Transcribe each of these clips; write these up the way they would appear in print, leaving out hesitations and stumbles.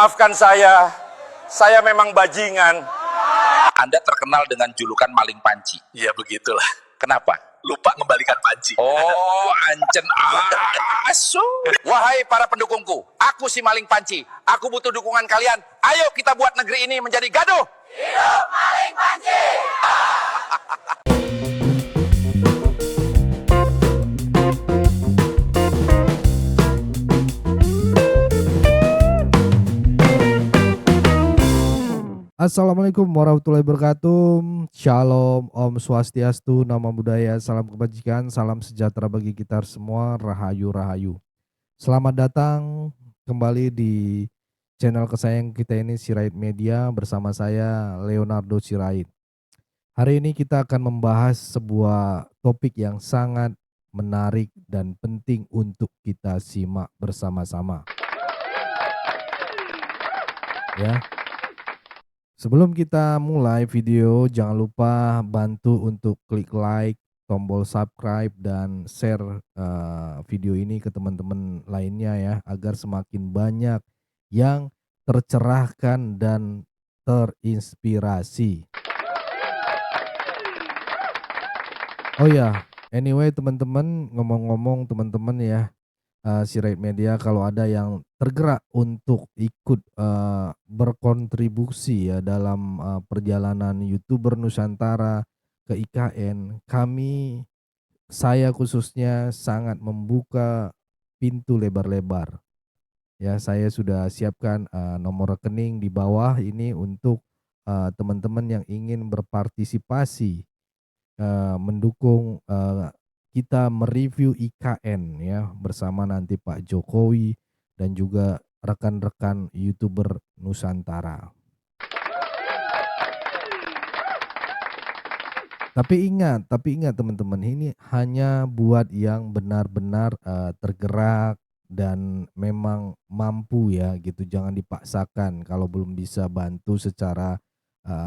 Maafkan saya memang bajingan. Anda terkenal dengan julukan maling panci. Ya begitulah. Kenapa? Lupa ngembalikan panci. Oh, ancen asu. Wahai para pendukungku, aku si maling panci. Aku butuh dukungan kalian. Ayo kita buat negeri ini menjadi gaduh. Hidup maling panci. Assalamualaikum warahmatullahi wabarakatuh. Shalom, Om Swastiastu, Namo Buddhaya, salam kebajikan, salam sejahtera bagi kita semua, Rahayu Rahayu. Selamat datang kembali di channel kesayangan kita ini, Sirait Media, bersama saya Leonardo Sirait. Hari ini kita akan membahas sebuah topik yang sangat menarik dan penting untuk kita simak bersama-sama. Ya. Sebelum kita mulai video, jangan lupa bantu untuk klik like, tombol subscribe, dan share video ini ke teman-teman lainnya ya, agar semakin banyak yang tercerahkan dan terinspirasi. Oh ya, anyway teman-teman, ngomong-ngomong teman-teman ya, Sirait Media, kalau ada yang tergerak untuk ikut berkontribusi ya dalam perjalanan YouTuber Nusantara ke IKN, saya khususnya sangat membuka pintu lebar-lebar. Ya, saya sudah siapkan nomor rekening di bawah ini untuk teman-teman yang ingin berpartisipasi mendukung kita mereview IKN ya bersama nanti Pak Jokowi dan juga rekan-rekan YouTuber Nusantara. Tapi ingat teman-teman, ini hanya buat yang benar-benar tergerak dan memang mampu ya gitu. Jangan dipaksakan kalau belum bisa bantu secara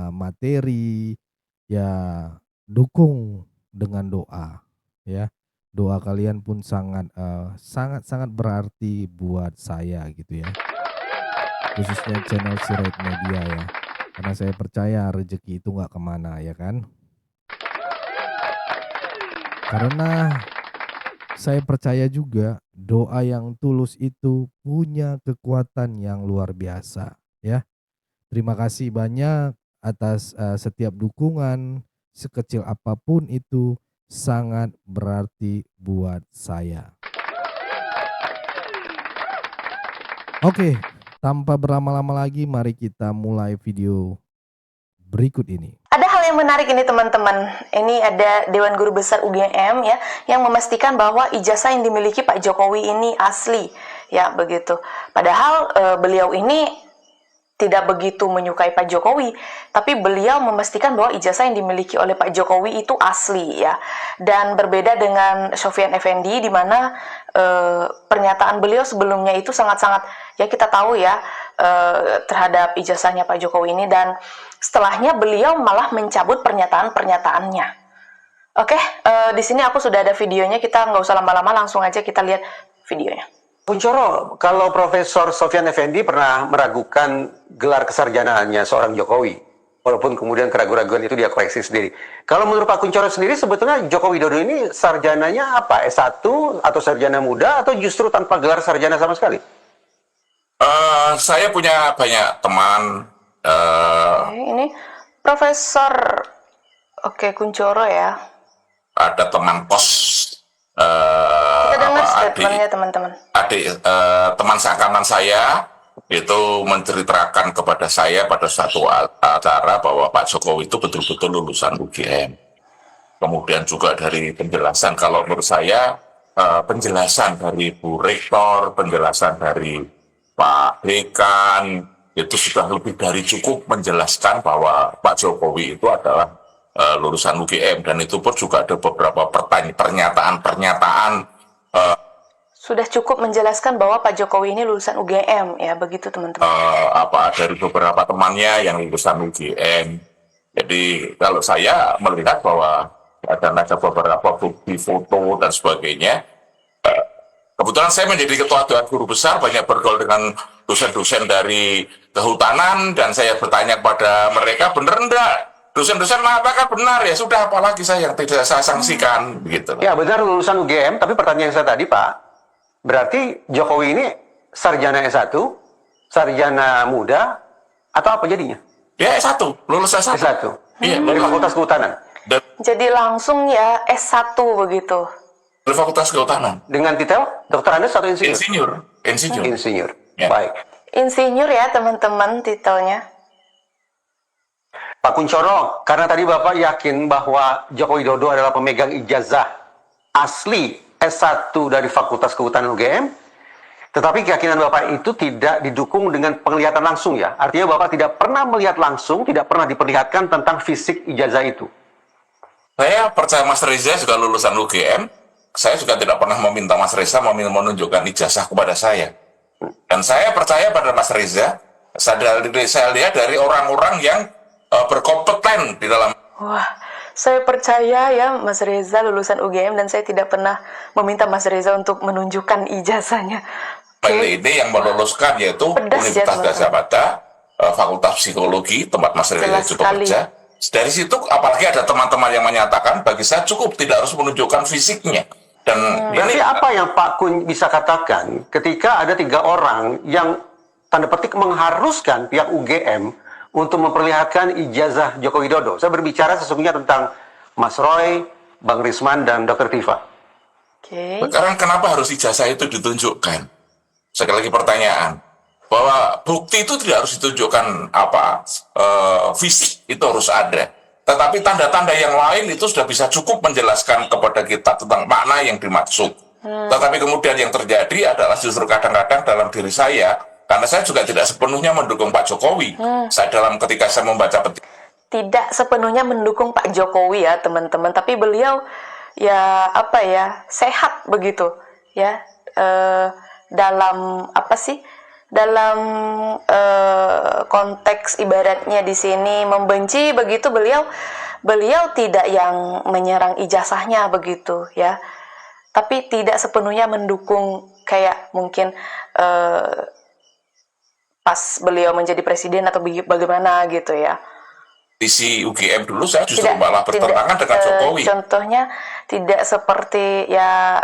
materi ya, dukung dengan doa. Ya, doa kalian pun sangat berarti buat saya gitu ya, khususnya channel Sirait Media ya, karena saya percaya rezeki itu nggak kemana ya kan, karena saya percaya juga doa yang tulus itu punya kekuatan yang luar biasa ya. Terima kasih banyak atas setiap dukungan, sekecil apapun itu sangat berarti buat saya. Oke, tanpa berlama-lama lagi, mari kita mulai video berikut ini. Ada hal yang menarik ini teman-teman. Ini ada Dewan Guru Besar UGM ya, yang memastikan bahwa ijazah yang dimiliki Pak Jokowi ini asli ya begitu. Padahal beliau ini tidak begitu menyukai Pak Jokowi, tapi beliau memastikan bahwa ijazah yang dimiliki oleh Pak Jokowi itu asli ya. Dan berbeda dengan Sofyan Effendi, di mana pernyataan beliau sebelumnya itu sangat-sangat ya kita tahu ya terhadap ijazahnya Pak Jokowi ini, dan setelahnya beliau malah mencabut pernyataan-pernyataannya. Oke, di sini aku sudah ada videonya, kita nggak usah lama-lama, langsung aja kita lihat videonya. Kunchoro, kalau Profesor Sofyan Effendi pernah meragukan gelar kesarjanaannya seorang Jokowi, walaupun kemudian keraguan-keraguan itu dia koreksi sendiri. Kalau menurut Pak Kunchoro sendiri, sebetulnya Joko Widodo ini sarjananya apa? S1 atau sarjana muda atau justru tanpa gelar sarjana sama sekali? Saya punya banyak teman. Ini Profesor Kunchoro ya. Ada teman kos. Kita dengar statementnya teman-teman. Teman seangkatan saya itu menceritakan kepada saya pada suatu acara bahwa Pak Jokowi itu betul-betul lulusan UGM. Kemudian juga dari penjelasan, kalau menurut saya penjelasan dari Bu Rektor, penjelasan dari Pak Dekan itu sudah lebih dari cukup menjelaskan bahwa Pak Jokowi itu adalah lulusan UGM, dan itu pun juga ada beberapa pernyataan-pernyataan sudah cukup menjelaskan bahwa Pak Jokowi ini lulusan UGM ya begitu teman-teman. Dari beberapa temannya yang lulusan UGM. Jadi kalau saya melihat bahwa ada beberapa bukti foto dan sebagainya. Kebetulan saya menjadi ketua Dewan Guru Besar, banyak bergaul dengan dosen-dosen dari kehutanan, dan saya bertanya kepada mereka, benar enggak? Dosen-dosen mengatakan benar, ya sudah, apalagi saya yang tidak saya sanksikan, begitu. Ya benar lulusan UGM, tapi pertanyaan saya tadi Pak, berarti Jokowi ini sarjana S1, sarjana muda, atau apa jadinya? Ya S1, lulus S1. S1, Iya, dari Fakultas Kehutanan. Dan Jadi langsung ya S1 begitu. dari Fakultas Kehutanan. Dengan titel Dokter Andes atau insinyur? Insinyur. Insinyur. Insinyur. Ya. Baik. Insinyur ya teman-teman titelnya. Pak Kunchoro, karena tadi Bapak yakin bahwa Joko Widodo adalah pemegang ijazah asli S1 dari Fakultas Kehutanan UGM, tetapi keyakinan Bapak itu tidak didukung dengan penglihatan langsung ya. Artinya Bapak tidak pernah melihat langsung, tidak pernah diperlihatkan tentang fisik ijazah itu. Saya percaya Mas Reza juga lulusan UGM. Saya juga tidak pernah meminta Mas Reza menunjukkan ijazah kepada saya. Dan saya percaya pada Mas Reza. Saya lihat dari orang-orang yang berkompeten di dalam. Wah, saya percaya ya Mas Reza lulusan UGM dan saya tidak pernah meminta Mas Reza untuk menunjukkan ijazahnya. PLID yang meluluskan yaitu Pedas ya, Universitas teman-teman. Gadjah Mada, Fakultas Psikologi, tempat Mas Reza Jelas juga sekali. bekerja. Dari situ, apalagi ada teman-teman yang menyatakan, bagi saya cukup, tidak harus menunjukkan fisiknya. Dan Berarti ini apa yang Pak Kun bisa katakan ketika ada 3 orang yang tanda petik mengharuskan pihak UGM untuk memperlihatkan ijazah Joko Widodo? Saya berbicara sesungguhnya tentang Mas Roy, Bang Risman, dan Dr. Tifa. Oke. sekarang kenapa harus ijazah itu ditunjukkan? Sekali lagi pertanyaan, bahwa bukti itu tidak harus ditunjukkan fisik itu harus ada. Tetapi tanda-tanda yang lain itu sudah bisa cukup menjelaskan kepada kita tentang makna yang dimaksud. Tetapi kemudian yang terjadi adalah justru kadang-kadang dalam diri saya, karena saya juga tidak sepenuhnya mendukung Pak Jokowi. Saya ketika saya membaca Tidak sepenuhnya mendukung Pak Jokowi ya teman-teman, tapi beliau ya sehat begitu ya, dalam dalam konteks ibaratnya di sini membenci begitu, beliau tidak yang menyerang ijazahnya begitu ya, tapi tidak sepenuhnya mendukung kayak mungkin pas beliau menjadi presiden atau bagaimana gitu ya. Isi UGM dulu saya justru malah bertentangan dengan Jokowi. Contohnya tidak seperti ya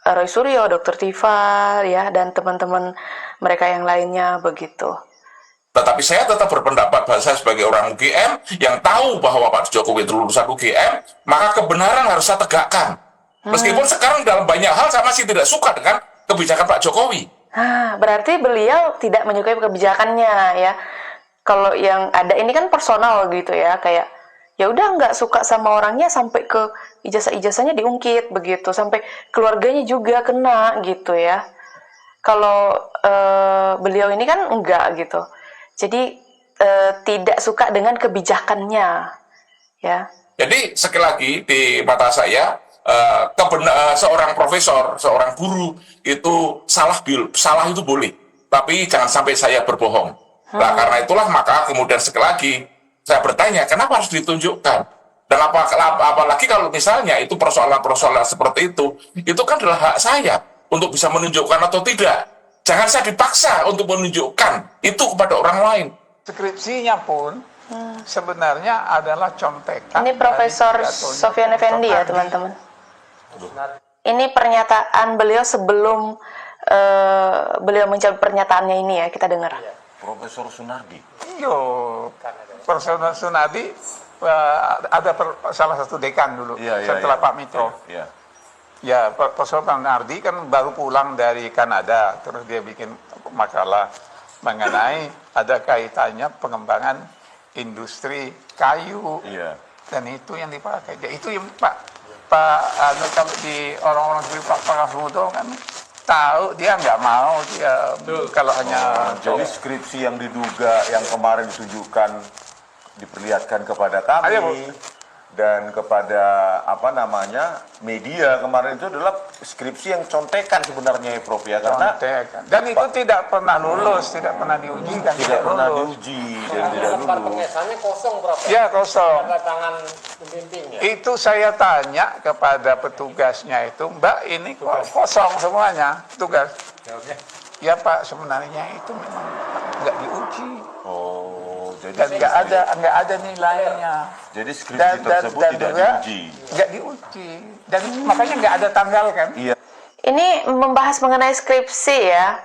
Roy Suryo, Dr. Tifa ya dan teman-teman mereka yang lainnya begitu. Tetapi saya tetap berpendapat bahwa saya sebagai orang UGM yang tahu bahwa Pak Jokowi itu lulusan UGM, maka kebenaran harus saya tegakkan. Meskipun sekarang dalam banyak hal saya masih tidak suka dengan kebijakan Pak Jokowi. Berarti beliau tidak menyukai kebijakannya ya. Kalau yang ada ini kan personal gitu ya, kayak ya udah nggak suka sama orangnya sampai ke ijazah-ijazahnya diungkit begitu, sampai keluarganya juga kena gitu ya. Kalau beliau ini kan enggak gitu, jadi tidak suka dengan kebijakannya ya. Jadi sekali lagi di mata saya seorang profesor, seorang guru itu salah itu boleh, tapi jangan sampai saya berbohong. Nah, karena itulah maka kemudian sekali lagi saya bertanya, kenapa harus ditunjukkan? Dan apalagi kalau misalnya itu persoalan-persoalan seperti itu kan adalah hak saya untuk bisa menunjukkan atau tidak. Jangan saya dipaksa untuk menunjukkan itu kepada orang lain. Skripsinya pun sebenarnya adalah contekan. Ini Profesor dari pidatonya Sofyan Effendi ya teman-teman. Ini pernyataan beliau sebelum beliau mencabut pernyataannya ini ya, kita dengar. Profesor Sunardi. Yo, Profesor Sunardi ada salah satu dekan dulu setelah Pak Mitro. Ya, Profesor Sunardi kan baru pulang dari Kanada, terus dia bikin makalah mengenai ada kaitannya pengembangan industri kayu. Dan itu yang dipakai. Ya, itu yang kalau di orang-orang seperti Pak Kasmuto kan tahu dia nggak mau dia kalau hanya Jadi skripsi yang diduga yang kemarin ditunjukkan diperlihatkan kepada kami dan kepada media kemarin itu adalah skripsi yang contekan sebenarnya ya Prof ya, karena dan itu tidak pernah lulus, tidak pernah diuji dan tidak pernah diuji dan tidak lulus. kosong berapa? Ya kosong. Tangan pembimbingnya. Itu saya tanya kepada petugasnya itu, Mbak ini kok kosong semuanya tugas. Ya Pak, sebenarnya itu memang nggak diuji. Oh, jadi Dan nggak ada nilainya. jadi skripsi tersebut tidak diuji. Nggak diuji. Dan makanya nggak ada tanggal kan? Iya. Ini membahas mengenai skripsi ya.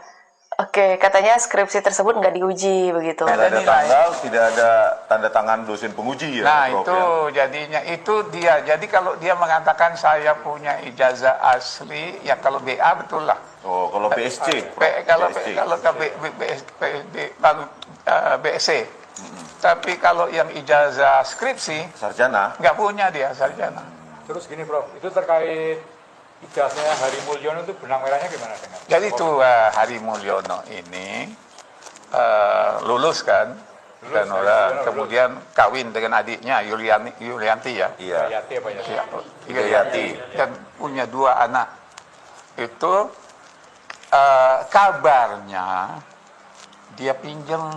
Oke, katanya skripsi tersebut nggak diuji begitu. Tidak ada tanggal, tidak ada tanda tangan dosen penguji ya. Nah Prof, itu ya? jadinya itu dia. Jadi kalau dia mengatakan saya punya ijazah asli, ya kalau BA betul lah. Oh, kalau BSC. Kalau ke BSc. Tapi kalau yang ijazah skripsi Sarjana. nggak punya dia sarjana. Terus gini Prof, itu terkait ijazahnya Hari Mulyono itu benang merahnya gimana dengan? Jadi itu Hari Mulyono ini lulus kan, dan kemudian kawin dengan adiknya Yulianti ya. Iya. Yati apa ya? Iya, Hidayati. dan punya 2 anak. Itu kabarnya dia pinjam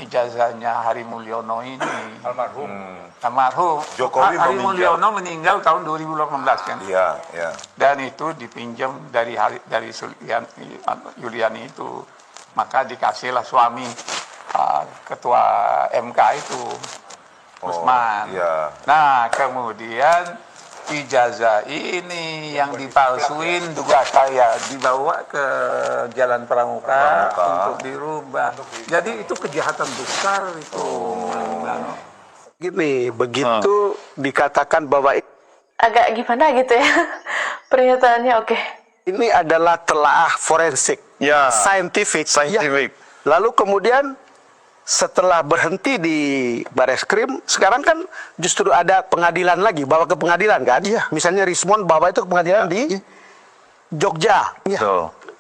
ijazahnya Hari Mulyono ini. Almarhum. Almarhum Jokowi Hari meminjam. Mulyono meninggal tahun 2018 kan. Iya, iya. Dan itu dipinjam dari Yuliani itu. Maka dikasihlah suami ketua MK itu, Usman. iya. Nah, kemudian ijazah ini yang dipalsuin juga saya dibawa ke Jalan Pramuka untuk dirubah. Jadi itu kejahatan besar itu. Gini, begitu dikatakan bahwa Agak gimana gitu ya pernyataannya. Oke. ini adalah telaah forensik, scientific. Ya. Lalu kemudian setelah berhenti di Bareskrim, sekarang kan justru ada pengadilan lagi, bawa ke pengadilan kan? Misalnya Rismon bawa itu ke pengadilan di Jogja,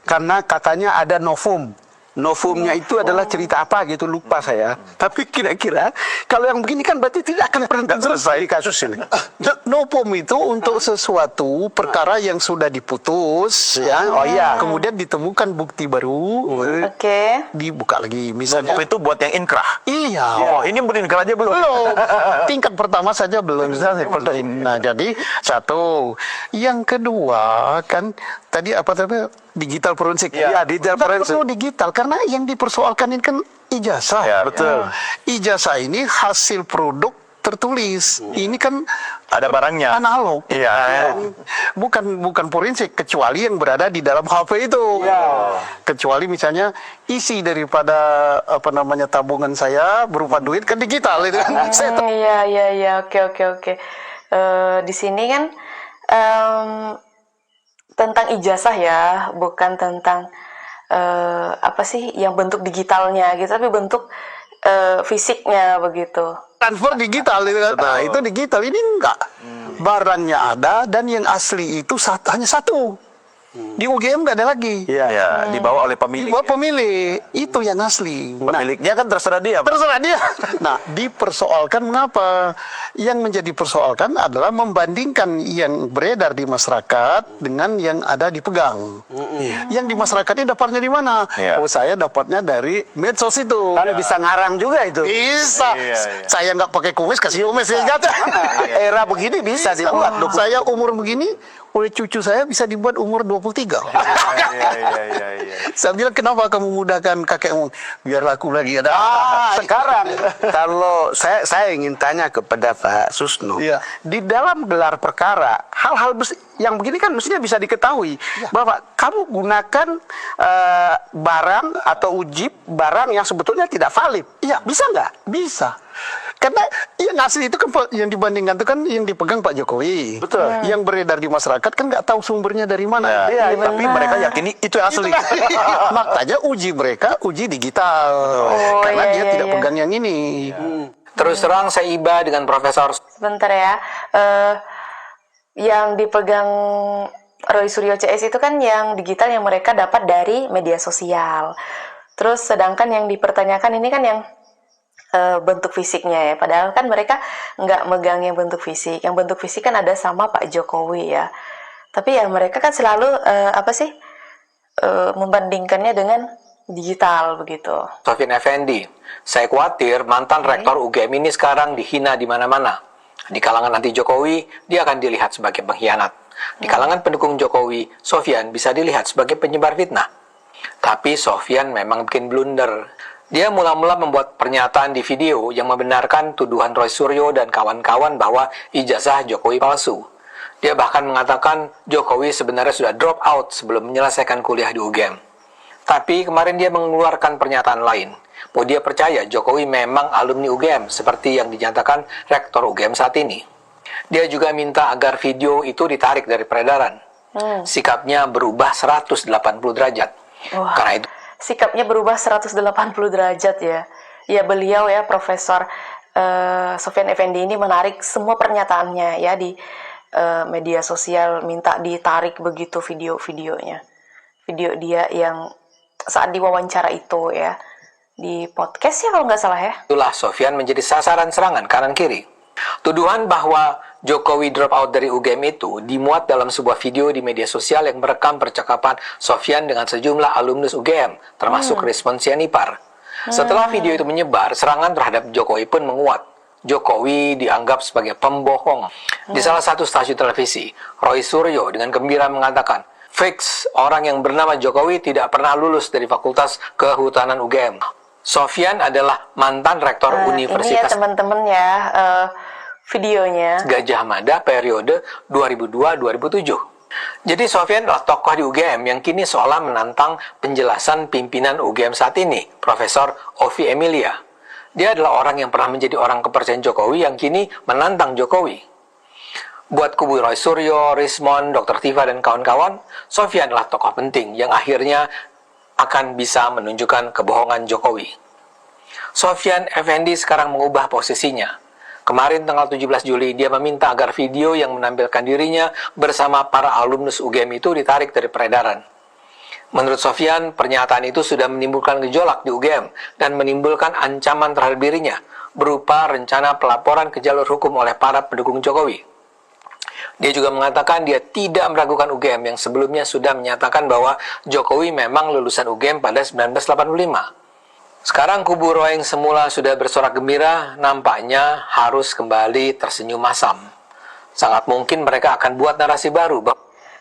karena katanya ada novum. Novumnya itu adalah cerita apa gitu, lupa saya. Tapi kira-kira kalau yang begini kan berarti tidak akan pernah selesai kasus ini. Novum itu untuk sesuatu perkara yang sudah diputus, ya. Oh iya. Kemudian ditemukan bukti baru. Oke. Dibuka lagi misalnya. Itu buat yang inkrah. Iya. Oh, ini berinkrah aja belum? Belum. Tingkat pertama saja belum. Nah, jadi satu. Yang kedua kan tadi apa namanya? Digital forensik. Iya, digital forensik. Perlu digital karena yang dipersoalkan ini kan ijazah. Ya, betul. Ijazah ini hasil produk tertulis. Ini kan Ada barangnya. analog. Iya. Bukan forensik kecuali yang berada di dalam HP itu. Kecuali misalnya isi daripada apa namanya tabungan saya berupa duit kan digital itu kan. Iya. Oke. Di sini kan tentang ijazah ya, bukan tentang apa sih yang bentuk digitalnya gitu, tapi bentuk fisiknya begitu. Transfer digital itu kan. Nah, itu digital, ini enggak. Barangnya ada dan yang asli itu hanya satu. Di UGM nggak ada lagi. Iya, dibawa oleh pemilik. Dibawa pemilik, itu yang asli. Pemiliknya kan terserah dia. Pak. Terserah dia. Nah, dipersoalkan mengapa? Yang menjadi persoalkan adalah membandingkan yang beredar di masyarakat dengan yang ada dipegang. Yang di masyarakat ini dapatnya di mana? Iya. Oh, saya dapatnya dari medsos itu. Karena bisa ngarang juga itu. Bisa. Saya nggak pakai kumis, kasih kumis. Era begini bisa dibuat. Saya umur begini, oleh cucu saya bisa dibuat umur 23. Saya bilang, kenapa kamu mudahkan kakekmu? Biar laku lagi ada. Sekarang kalau saya ingin tanya kepada Pak Susno, di dalam gelar perkara hal-hal yang begini kan mestinya bisa diketahui bahwa kamu gunakan barang atau uji barang yang sebetulnya tidak valid. Iya, bisa nggak? Bisa. Karena yang asli itu kan yang dibandingkan itu kan yang dipegang Pak Jokowi. Betul. Yang beredar di masyarakat kan nggak tahu sumbernya dari mana. Tapi mereka yakini itu yang asli. Makanya uji digital. Karena dia tidak pegang yang ini. Terus terang saya iba dengan Profesor. Sebentar ya. Yang dipegang Roy Suryo CS itu kan yang digital yang mereka dapat dari media sosial. Terus sedangkan yang dipertanyakan ini kan yang bentuk fisiknya ya. Padahal kan mereka nggak megang yang bentuk fisik. Yang bentuk fisik kan ada sama Pak Jokowi ya. Tapi ya mereka kan selalu membandingkannya dengan digital begitu. Sofyan Effendi, saya khawatir mantan rektor UGM ini sekarang dihina di mana-mana. Di kalangan anti Jokowi, dia akan dilihat sebagai pengkhianat. Di kalangan pendukung Jokowi, Sofyan bisa dilihat sebagai penyebar fitnah. Tapi Sofyan memang bikin blunder. Dia mula-mula membuat pernyataan di video yang membenarkan tuduhan Roy Suryo dan kawan-kawan bahwa ijazah Jokowi palsu. Dia bahkan mengatakan Jokowi sebenarnya sudah drop out sebelum menyelesaikan kuliah di UGM. Tapi kemarin dia mengeluarkan pernyataan lain, bahwa dia percaya Jokowi memang alumni UGM seperti yang dinyatakan Rektor UGM saat ini. Dia juga minta agar video itu ditarik dari peredaran. Sikapnya berubah 180 derajat. Karena itu Sikapnya berubah 180 derajat ya. Ya beliau ya Profesor Sofyan Effendi ini menarik semua pernyataannya ya di media sosial, minta ditarik begitu video-videonya. Video dia yang saat diwawancara itu ya. Di podcast ya kalau nggak salah ya. itulah Sofyan menjadi sasaran serangan kanan kiri. Tuduhan bahwa Jokowi drop out dari UGM itu dimuat dalam sebuah video di media sosial yang merekam percakapan Sofyan dengan sejumlah alumnus UGM, termasuk Rismon Sianipar. Setelah video itu menyebar, serangan terhadap Jokowi pun menguat. Jokowi dianggap sebagai pembohong. Di salah satu stasiun televisi, Roy Suryo dengan gembira mengatakan, fix, orang yang bernama Jokowi tidak pernah lulus dari Fakultas Kehutanan UGM. Sofyan adalah mantan rektor Universitas Ini ya teman-teman ya videonya. Gajah Mada periode 2002-2007. Jadi Sofyan adalah tokoh di UGM yang kini seolah menantang penjelasan pimpinan UGM saat ini, Profesor Ovi Emilia. Dia adalah orang yang pernah menjadi orang kepercayaan Jokowi yang kini menantang Jokowi. Buat kubu Roy Suryo, Rismon, Dr. Tiva, dan kawan-kawan, Sofyan adalah tokoh penting yang akhirnya akan bisa menunjukkan kebohongan Jokowi. Sofyan Effendi sekarang mengubah posisinya. Kemarin tanggal 17 Juli dia meminta agar video yang menampilkan dirinya bersama para alumnus UGM itu ditarik dari peredaran. Menurut Sofyan, pernyataan itu sudah menimbulkan gejolak di UGM dan menimbulkan ancaman terhadap dirinya berupa rencana pelaporan ke jalur hukum oleh para pendukung Jokowi. Dia juga mengatakan dia tidak meragukan UGM yang sebelumnya sudah menyatakan bahwa Jokowi memang lulusan UGM pada 1985. Sekarang kubu Roy yang semula sudah bersorak gembira, nampaknya harus kembali tersenyum masam. Sangat mungkin mereka akan buat narasi baru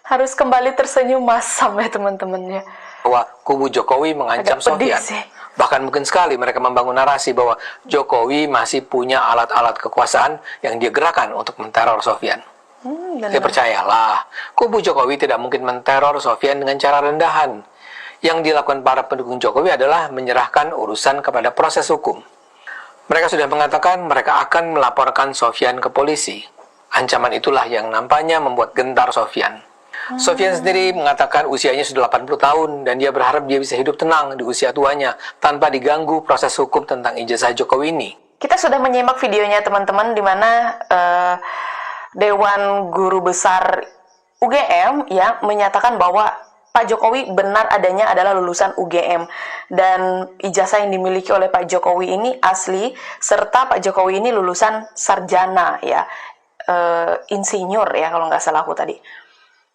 Harus kembali tersenyum masam ya teman-temannya. bahwa kubu Jokowi mengancam Agak pedih Sofyan. sih. Bahkan mungkin sekali mereka membangun narasi bahwa Jokowi masih punya alat-alat kekuasaan yang dia gerakan untuk menteror Sofyan. Ya percayalah, kubu Jokowi tidak mungkin menteror Sofyan dengan cara rendahan. Yang dilakukan para pendukung Jokowi adalah menyerahkan urusan kepada proses hukum. Mereka sudah mengatakan mereka akan melaporkan Sofyan ke polisi. Ancaman itulah yang nampaknya membuat gentar Sofyan. Sofyan sendiri mengatakan usianya sudah 80 tahun dan dia berharap dia bisa hidup tenang di usia tuanya tanpa diganggu proses hukum tentang ijazah Jokowi ini. Kita sudah menyimak videonya teman-teman di mana Dewan Guru Besar UGM ya menyatakan bahwa Pak Jokowi benar adanya adalah lulusan UGM dan ijazah yang dimiliki oleh Pak Jokowi ini asli serta Pak Jokowi ini lulusan sarjana ya insinyur ya kalau nggak salah aku tadi.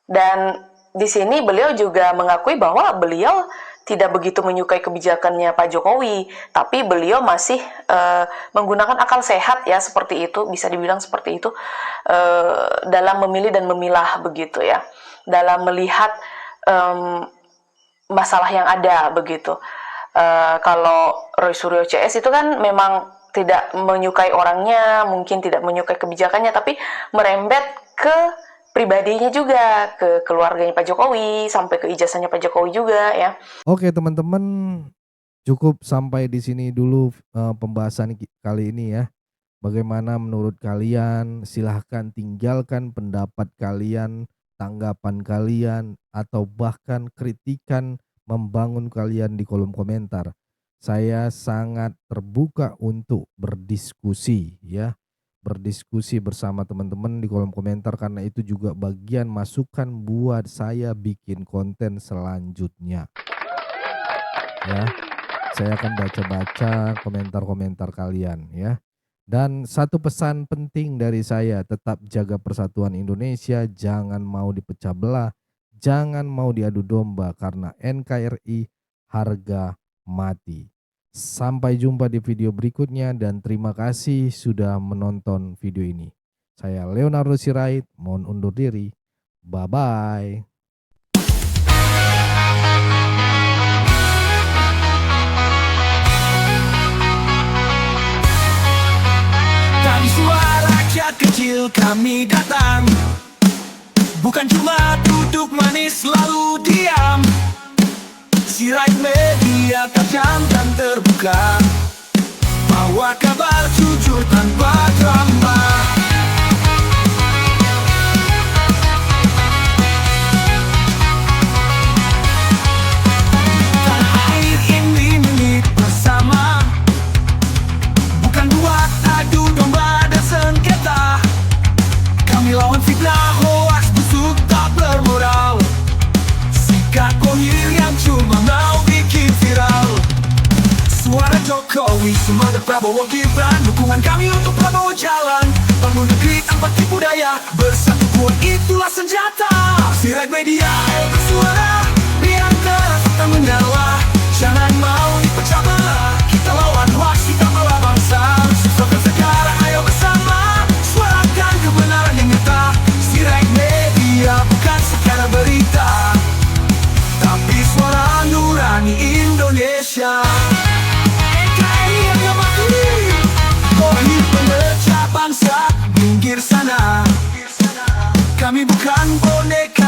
Dan di sini beliau juga mengakui bahwa beliau tidak begitu menyukai kebijakannya Pak Jokowi, tapi beliau masih menggunakan akal sehat ya seperti itu, bisa dibilang seperti itu dalam memilih dan memilah begitu ya, dalam melihat masalah yang ada begitu. Kalau Roy Suryo CS itu kan memang tidak menyukai orangnya, mungkin tidak menyukai kebijakannya, tapi merembet ke pribadinya juga, ke keluarganya Pak Jokowi, sampai ke ijazahnya Pak Jokowi juga ya. Oke teman-teman, cukup sampai di sini dulu pembahasan kali ini ya. Bagaimana menurut kalian? Silahkan tinggalkan pendapat kalian, tanggapan kalian, atau bahkan kritikan membangun kalian di kolom komentar. Saya sangat terbuka untuk berdiskusi ya. Berdiskusi bersama teman-teman di kolom komentar karena itu juga bagian masukan buat saya bikin konten selanjutnya. Ya. Saya akan baca-baca komentar-komentar kalian ya. Dan satu pesan penting dari saya, tetap jaga persatuan Indonesia, jangan mau dipecah belah, jangan mau diadu domba karena NKRI harga mati. Sampai jumpa di video berikutnya dan terima kasih sudah menonton video ini. Saya Leonardo Sirait, mohon undur diri. Bye-bye. suara rakyat kecil kami datang, bukan cuma duduk manis lalu diam. Sirait media tajam dan terbuka, bawa kabar jujur tanpa drama. Tanah air ini milik bersama, bukan buat adu domba dan sengketa. Kami lawan fitnah, hoaks, busuk, tak bermoral. Sikap kohir yang cuma mau bikin viral. Suara Jokowi, semangat Prabowo Gibran, dukungan kami untuk Prabowo jalan. Bangun negeri tanpa tipu daya, bersatu kuat itulah senjata. Sirait media, ayo bersuara, biar terus kita menyala. Jangan mau dipecah belah, kita lawan hoaks, kita bela bangsa. Sukses sekarang, ayo bersama, suarakan kebenaran yang nyata. Sirait media bukan sekadar berita, tapi suara nurani Indonesia. NKRI yang mati, Kohir pemecah bangsa, minggir sana. Kami bukan boneka